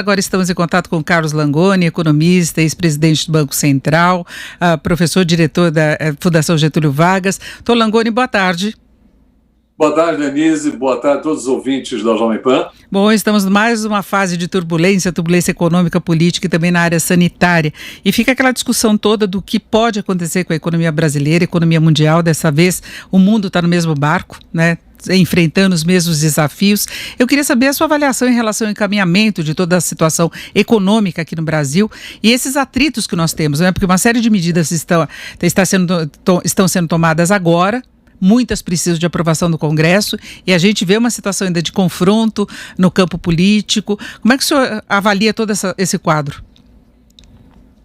Agora estamos em contato com Carlos Langoni, economista, ex-presidente do Banco Central, professor diretor da Fundação Getúlio Vargas. Doutor Langoni, boa tarde. Boa tarde, Denise. Boa tarde a todos os ouvintes da Jovem Pan. Bom, estamos em mais uma fase de turbulência econômica, política e também na área sanitária. E fica aquela discussão toda do que pode acontecer com a economia brasileira, a economia mundial. Dessa vez, o mundo está no mesmo barco, né? Enfrentando os mesmos desafios. Eu queria saber a sua avaliação em relação ao encaminhamento de toda a situação econômica aqui no Brasil e esses atritos que nós temos, né? Porque uma série de medidas estão sendo tomadas agora. Muitas precisam de aprovação do Congresso e a gente vê uma situação ainda de confronto no campo político. Como é que o senhor avalia todo esse quadro?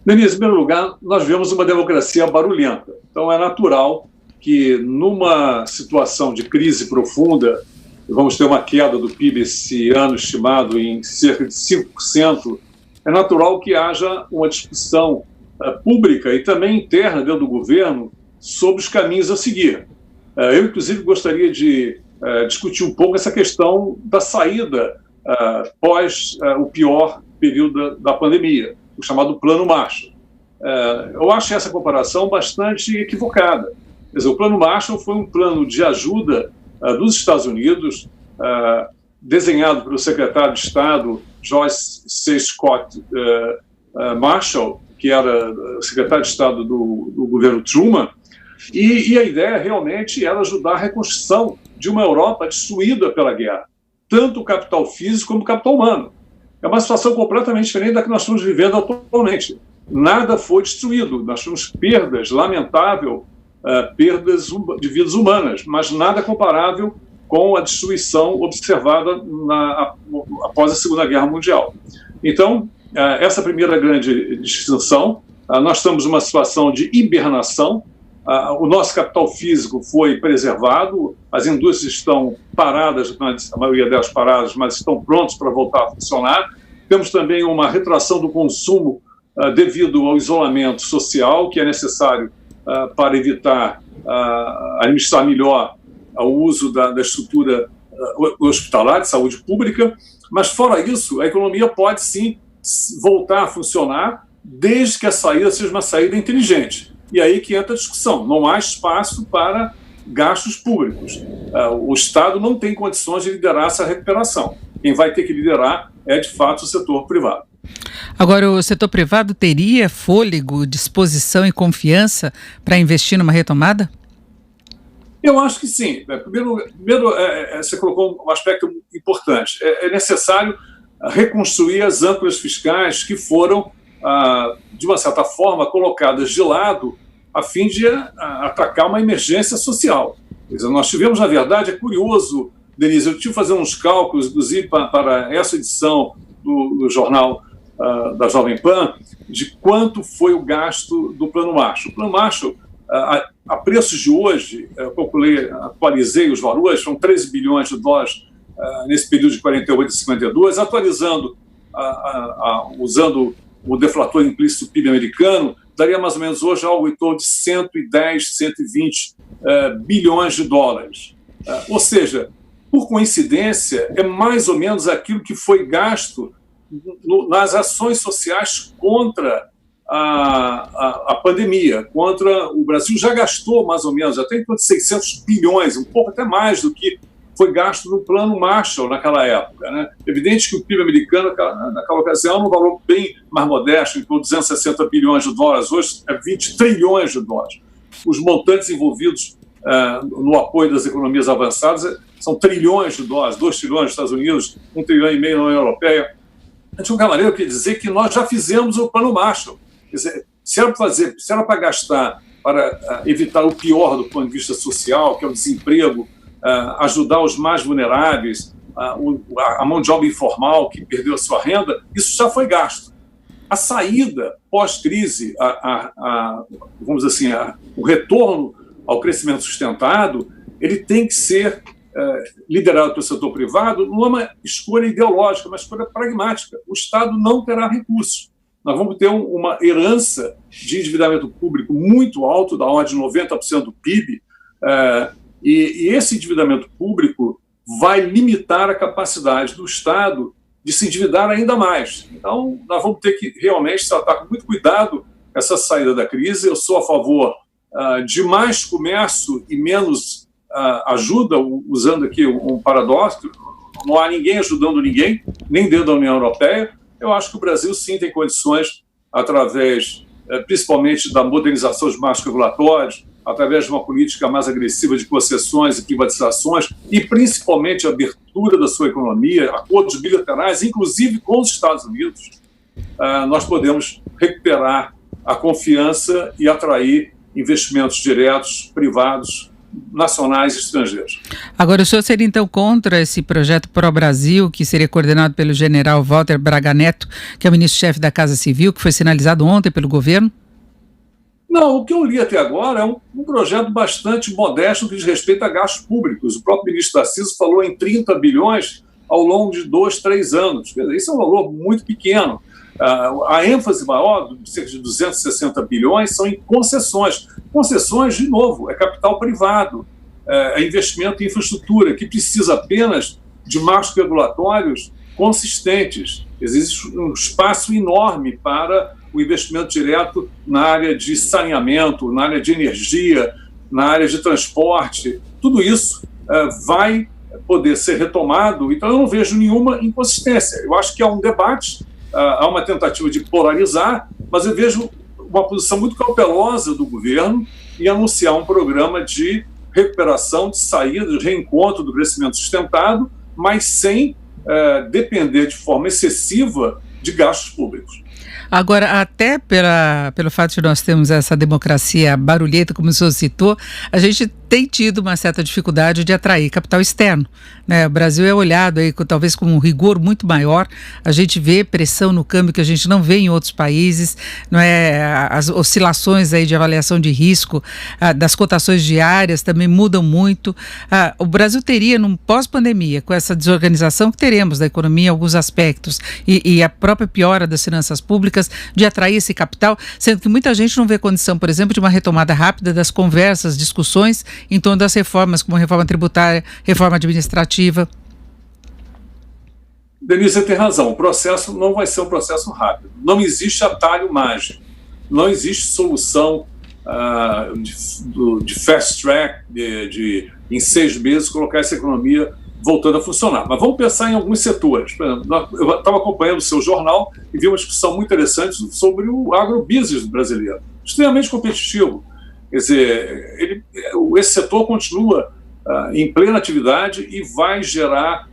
Denise, em primeiro lugar, nós vivemos uma democracia barulhenta. Então é natural que numa situação de crise profunda, vamos ter uma queda do PIB esse ano estimado em cerca de 5%, é natural que haja uma discussão pública e também interna dentro do governo sobre os caminhos a seguir. Eu, inclusive, gostaria de discutir um pouco essa questão da saída pós o pior período da pandemia, o chamado Plano Marshall. Eu acho essa comparação bastante equivocada. Quer dizer, o Plano Marshall foi um plano de ajuda dos Estados Unidos, desenhado pelo secretário de Estado Joyce C. Scott Marshall, que era secretário de Estado do governo Truman, e a ideia realmente era ajudar a reconstrução de uma Europa destruída pela guerra, tanto o capital físico como o capital humano. É uma situação completamente diferente da que nós estamos vivendo atualmente. Nada foi destruído, nós tivemos perdas, lamentável, perdas de vidas humanas, mas nada comparável com a destruição observada após a Segunda Guerra Mundial. Então, essa primeira grande distinção, nós estamos numa situação de hibernação. O nosso capital físico foi preservado, as indústrias estão paradas, a maioria delas paradas, mas estão prontas para voltar a funcionar. Temos também uma retração do consumo devido ao isolamento social, que é necessário para evitar administrar melhor o uso da estrutura hospitalar de saúde pública. Mas, fora isso, a economia pode sim voltar a funcionar, desde que a saída seja uma saída inteligente. E aí que entra a discussão, não há espaço para gastos públicos. O Estado não tem condições de liderar essa recuperação. Quem vai ter que liderar é, de fato, o setor privado. Agora, o setor privado teria fôlego, disposição e confiança para investir numa retomada? Eu acho que sim. Primeiro, você colocou um aspecto importante. É necessário reconstruir as âncoras fiscais que foram de uma certa forma, colocadas de lado a fim de atacar uma emergência social. Quer dizer, nós tivemos, na verdade, é curioso, Denise, eu tive que fazer uns cálculos, inclusive para essa edição do jornal da Jovem Pan, de quanto foi o gasto do Plano Marshall. O Plano Marshall, a preços de hoje, atualizei os valores, são 13 bilhões de dólares nesse período de 48 e 52, atualizando, usando o deflator implícito PIB americano, daria mais ou menos hoje algo em torno de 110, 120 bilhões de dólares. Ou seja, por coincidência, é mais ou menos aquilo que foi gasto nas ações sociais contra a pandemia, contra o Brasil já gastou mais ou menos, até em torno de 600 bilhões, um pouco até mais do que foi gasto no Plano Marshall naquela época, né? Evidente que o PIB americano, naquela ocasião, era um valor bem mais modesto, em torno de 260 bilhões de dólares, hoje é 20 trilhões de dólares. Os montantes envolvidos no apoio das economias avançadas são trilhões de dólares, 2 trilhões nos Estados Unidos, 1,5 trilhão na União Europeia. De qualquer maneira, eu queria dizer que nós já fizemos o Plano Marshall. Quer dizer, se era para gastar para evitar o pior do ponto de vista social, que é o desemprego, ajudar os mais vulneráveis, a mão de obra informal que perdeu a sua renda, isso já foi gasto. A saída pós-crise, vamos dizer assim, o retorno ao crescimento sustentado, ele tem que ser liderado pelo setor privado, não é uma escolha ideológica, uma escolha pragmática. O Estado não terá recursos. Nós vamos ter uma herança de endividamento público muito alto, da ordem de 90% do PIB, e esse endividamento público vai limitar a capacidade do Estado de se endividar ainda mais. Então, nós vamos ter que realmente tratar com muito cuidado essa saída da crise. Eu sou a favor de mais comércio e menos ajuda, usando aqui um paradoxo. Não há ninguém ajudando ninguém, nem dentro da União Europeia. Eu acho que o Brasil, sim, tem condições, através, principalmente, da modernização dos marcos regulatórios, através de uma política mais agressiva de concessões e privatizações, e principalmente a abertura da sua economia, acordos bilaterais, inclusive com os Estados Unidos, nós podemos recuperar a confiança e atrair investimentos diretos, privados, nacionais e estrangeiros. Agora, o senhor seria então contra esse projeto Pró-Brasil, que seria coordenado pelo general Walter Braga Neto, que é o ministro-chefe da Casa Civil, que foi sinalizado ontem pelo governo? Não, o que eu li até agora é um projeto bastante modesto que diz respeito a gastos públicos. O próprio ministro Tarcísio falou em 30 bilhões ao longo de 2, 3 anos. Quer dizer, isso é um valor muito pequeno. A ênfase maior, de cerca de 260 bilhões, são em concessões. Concessões, de novo, é capital privado, é investimento em infraestrutura, que precisa apenas de marcos regulatórios consistentes. Existe um espaço enorme para o investimento direto na área de saneamento, na área de energia, na área de transporte. Tudo isso vai poder ser retomado, então eu não vejo nenhuma inconsistência. Eu acho que há um debate, há uma tentativa de polarizar, mas eu vejo uma posição muito cautelosa do governo em anunciar um programa de recuperação, de saída, de reencontro do crescimento sustentado, mas sem depender de forma excessiva de gastos públicos. Agora, até pelo fato de nós termos essa democracia barulhenta, como o senhor citou, a gente tem tido uma certa dificuldade de atrair capital externo, né? O Brasil é olhado aí talvez com um rigor muito maior. A gente vê pressão no câmbio que a gente não vê em outros países, não é? As oscilações aí de avaliação de risco das cotações diárias também mudam muito. O Brasil teria, num pós-pandemia, com essa desorganização que teremos da economia em alguns aspectos e a própria piora das finanças públicas, de atrair esse capital, sendo que muita gente não vê condição, por exemplo, de uma retomada rápida das conversas, discussões em torno das reformas, como reforma tributária, reforma administrativa. Denise, você tem razão, o processo não vai ser um processo rápido. Não existe atalho mágico, não existe solução de fast track, em 6 meses colocar essa economia voltando a funcionar. Mas vamos pensar em alguns setores. Por exemplo, eu estava acompanhando o seu jornal e vi uma discussão muito interessante sobre o agrobusiness brasileiro, extremamente competitivo. Quer dizer, esse setor continua em plena atividade e vai gerar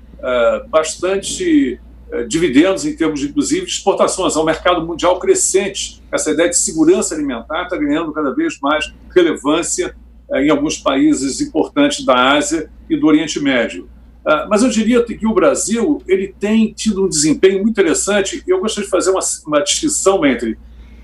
bastante dividendos em termos, inclusive, de exportações. É um mercado mundial crescente. Essa ideia de segurança alimentar está ganhando cada vez mais relevância em alguns países importantes da Ásia e do Oriente Médio. Mas eu diria que o Brasil ele tem tido um desempenho muito interessante. Eu gostaria de fazer uma distinção entre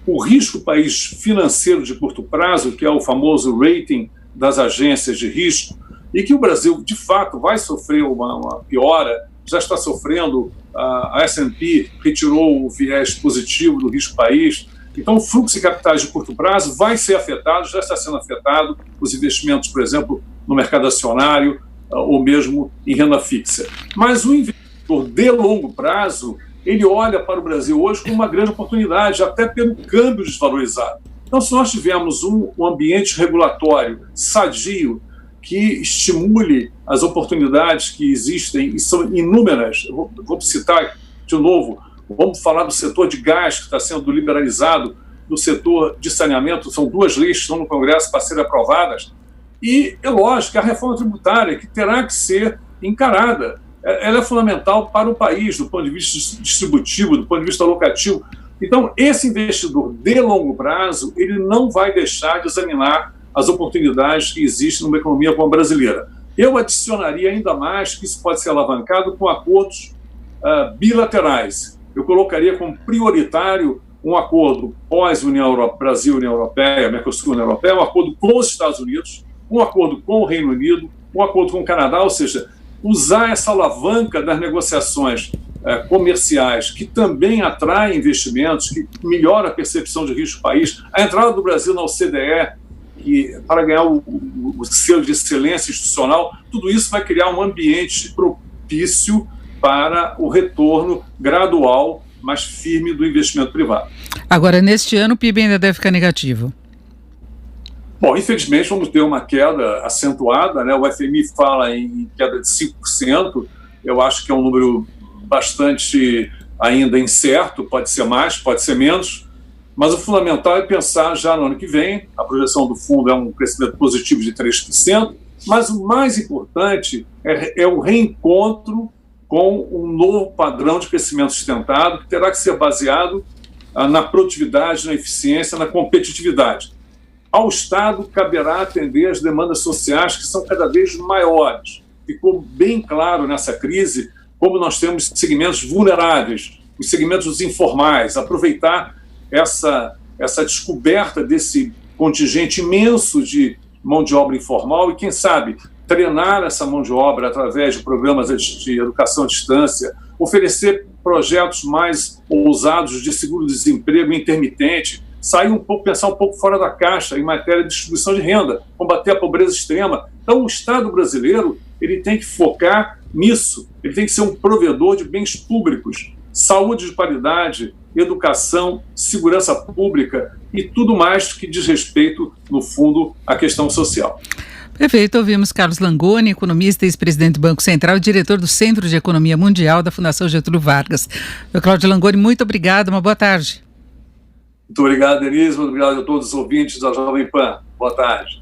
o risco país financeiro de curto prazo, que é o famoso rating das agências de risco, e que o Brasil, de fato, vai sofrer uma piora, já está sofrendo, a S&P retirou o viés positivo do risco país. Então, o fluxo de capitais de curto prazo vai ser afetado, já está sendo afetado, os investimentos, por exemplo, no mercado acionário, ou mesmo em renda fixa. Mas o investidor de longo prazo, ele olha para o Brasil hoje como uma grande oportunidade, até pelo câmbio desvalorizado. Então, se nós tivermos um ambiente regulatório sadio, que estimule as oportunidades que existem, e são inúmeras, vou citar de novo, vamos falar do setor de gás, que está sendo liberalizado, do setor de saneamento, são 2 leis que estão no Congresso para serem aprovadas, e é lógico que a reforma tributária, que terá que ser encarada, ela é fundamental para o país, do ponto de vista distributivo, do ponto de vista locativo. Então, esse investidor de longo prazo, ele não vai deixar de examinar as oportunidades que existem numa economia como a brasileira. Eu adicionaria ainda mais que isso pode ser alavancado com acordos bilaterais. Eu colocaria como prioritário um acordo pós-União Brasil, União Europeia, Mercosul, União Europeia, um acordo com os Estados Unidos, um acordo com o Reino Unido, um acordo com o Canadá, ou seja, usar essa alavanca das negociações comerciais, que também atrai investimentos, que melhora a percepção de risco do país, a entrada do Brasil na OCDE, que, para ganhar o selo de excelência institucional, tudo isso vai criar um ambiente propício para o retorno gradual, mas firme do investimento privado. Agora, neste ano, o PIB ainda deve ficar negativo. Bom, infelizmente vamos ter uma queda acentuada, né? O FMI fala em queda de 5%, eu acho que é um número bastante ainda incerto, pode ser mais, pode ser menos, mas o fundamental é pensar já no ano que vem, a projeção do fundo é um crescimento positivo de 3%, mas o mais importante é o reencontro com um novo padrão de crescimento sustentado que terá que ser baseado na produtividade, na eficiência, na competitividade. Ao Estado caberá atender as demandas sociais que são cada vez maiores. Ficou bem claro nessa crise como nós temos segmentos vulneráveis, os segmentos informais, aproveitar essa descoberta desse contingente imenso de mão de obra informal e, quem sabe, treinar essa mão de obra através de programas de educação à distância, oferecer projetos mais ousados de seguro-desemprego intermitente, sair um pouco, pensar um pouco fora da caixa em matéria de distribuição de renda, combater a pobreza extrema. Então, o Estado brasileiro ele tem que focar nisso, ele tem que ser um provedor de bens públicos, saúde de qualidade, educação, segurança pública e tudo mais que diz respeito, no fundo, à questão social. Perfeito, ouvimos Carlos Langoni, economista e ex-presidente do Banco Central e diretor do Centro de Economia Mundial da Fundação Getúlio Vargas. Cláudio Langoni, muito obrigado, uma boa tarde. Muito obrigado, Denise, muito obrigado a todos os ouvintes da Jovem Pan. Boa tarde.